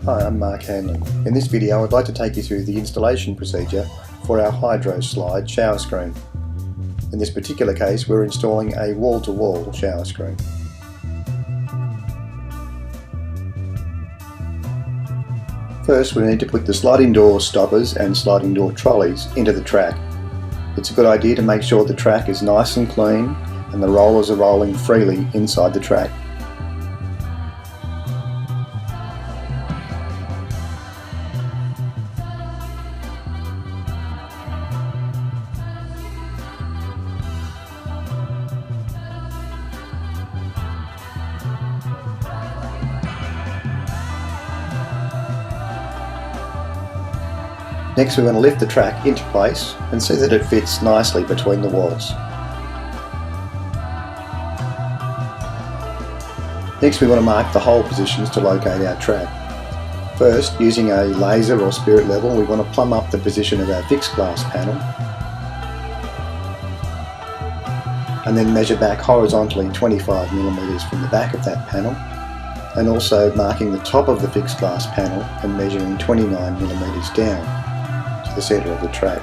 Hi, I'm Marc Hanley. In this video I'd like to take you through the installation procedure for our Hydroslide shower screen. In this particular case we're installing a wall-to-wall shower screen. First we need to put the sliding door stoppers and sliding door trolleys into the track. It's a good idea to make sure the track is nice and clean and the rollers are rolling freely inside the track. Next we want to lift the track into place and see that it fits nicely between the walls. Next we want to mark the hole positions to locate our track. First, using a laser or spirit level, we want to plumb up the position of our fixed glass panel and then measure back horizontally 25mm from the back of that panel, and also marking the top of the fixed glass panel and measuring 29mm down the centre of the track.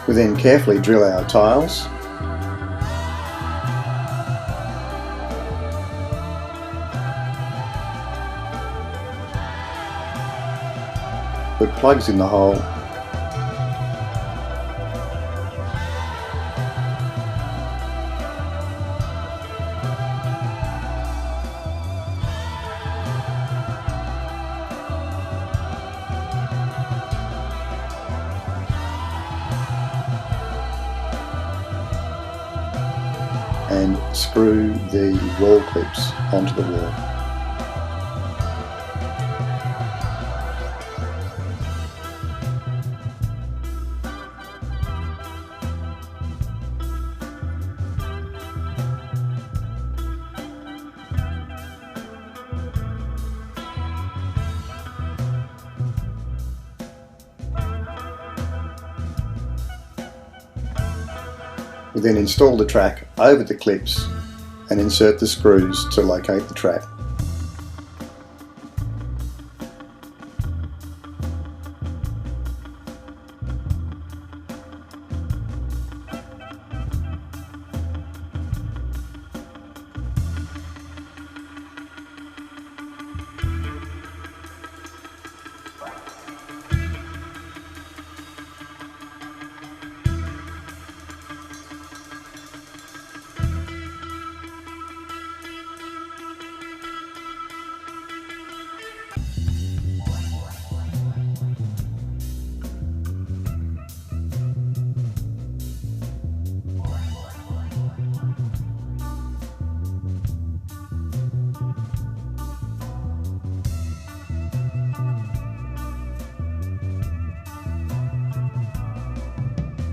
We then carefully drill our tiles put plugs in the hole and screw the wall clips onto the wall. We then install the track over the clips and insert the screws to locate the track.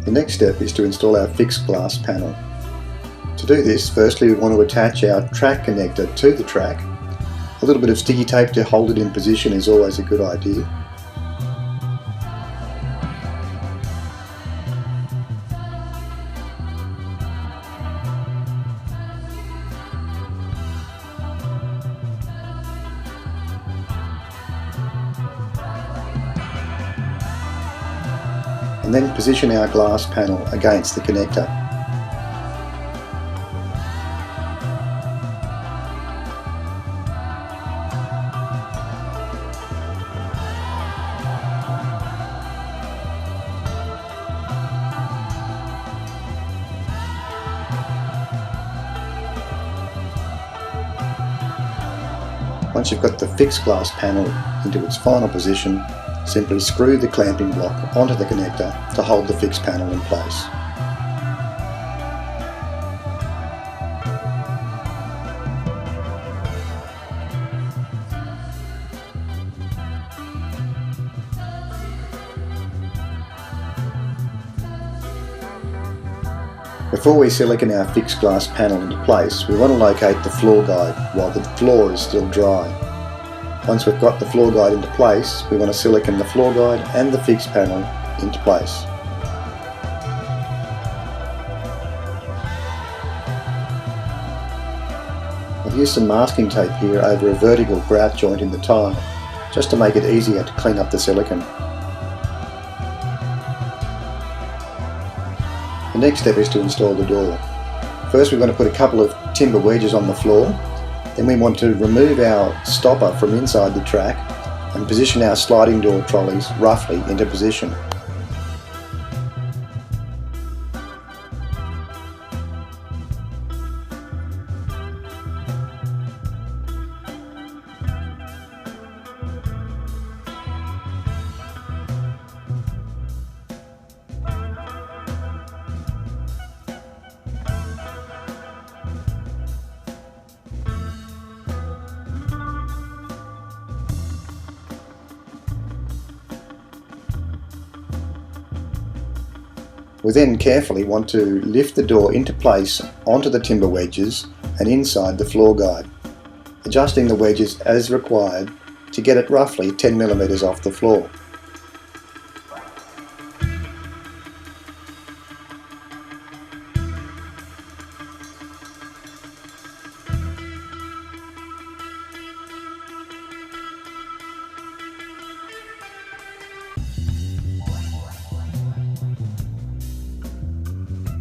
The next step is to install our fixed glass panel. To do this, firstly we want to attach our track connector to the track. A little bit of sticky tape to hold it in position is always a good idea. And then position our glass panel against the connector. Once you've got the fixed glass panel into its final position, simply screw the clamping block onto the connector to hold the fixed panel in place. Before we silicone our fixed glass panel into place, we want to locate the floor guide while the floor is still dry. Once we've got the floor guide into place, we want to silicone the floor guide and the fixed panel into place. I've used some masking tape here over a vertical grout joint in the tile, just to make it easier to clean up the silicone. The next step is to install the door. First we're going to put a couple of timber wedges on the floor, then we want to remove our stopper from inside the track and position our sliding door trolleys roughly into position. We then carefully want to lift the door into place onto the timber wedges and inside the floor guide, adjusting the wedges as required to get it roughly 10mm off the floor.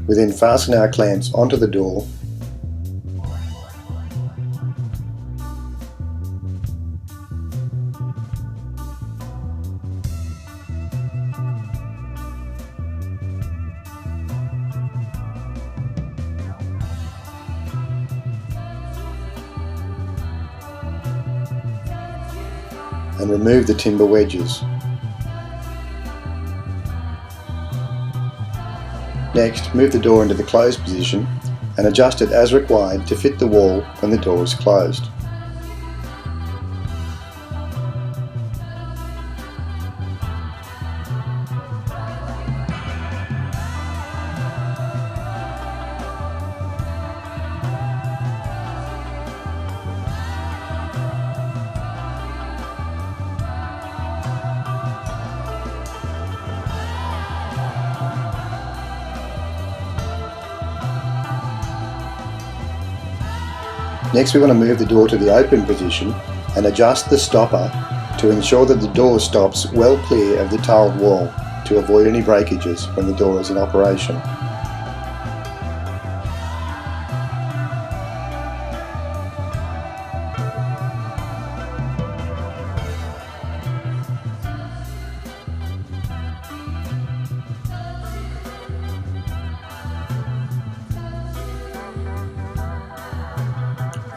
We then fasten our clamps onto the door and remove the timber wedges. Next, move the door into the closed position and adjust it as required to fit the wall when the door is closed. Next we want to move the door to the open position and adjust the stopper to ensure that the door stops well clear of the tiled wall to avoid any breakages when the door is in operation.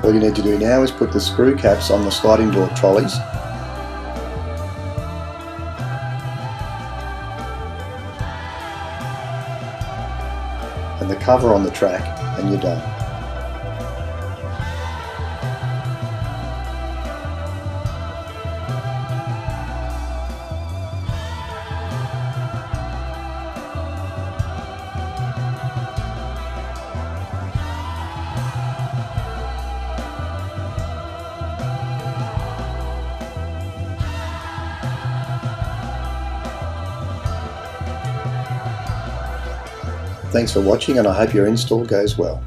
All you need to do now is put the screw caps on the sliding door trolleys and the cover on the track, and you're done. Thanks for watching, and I hope your install goes well.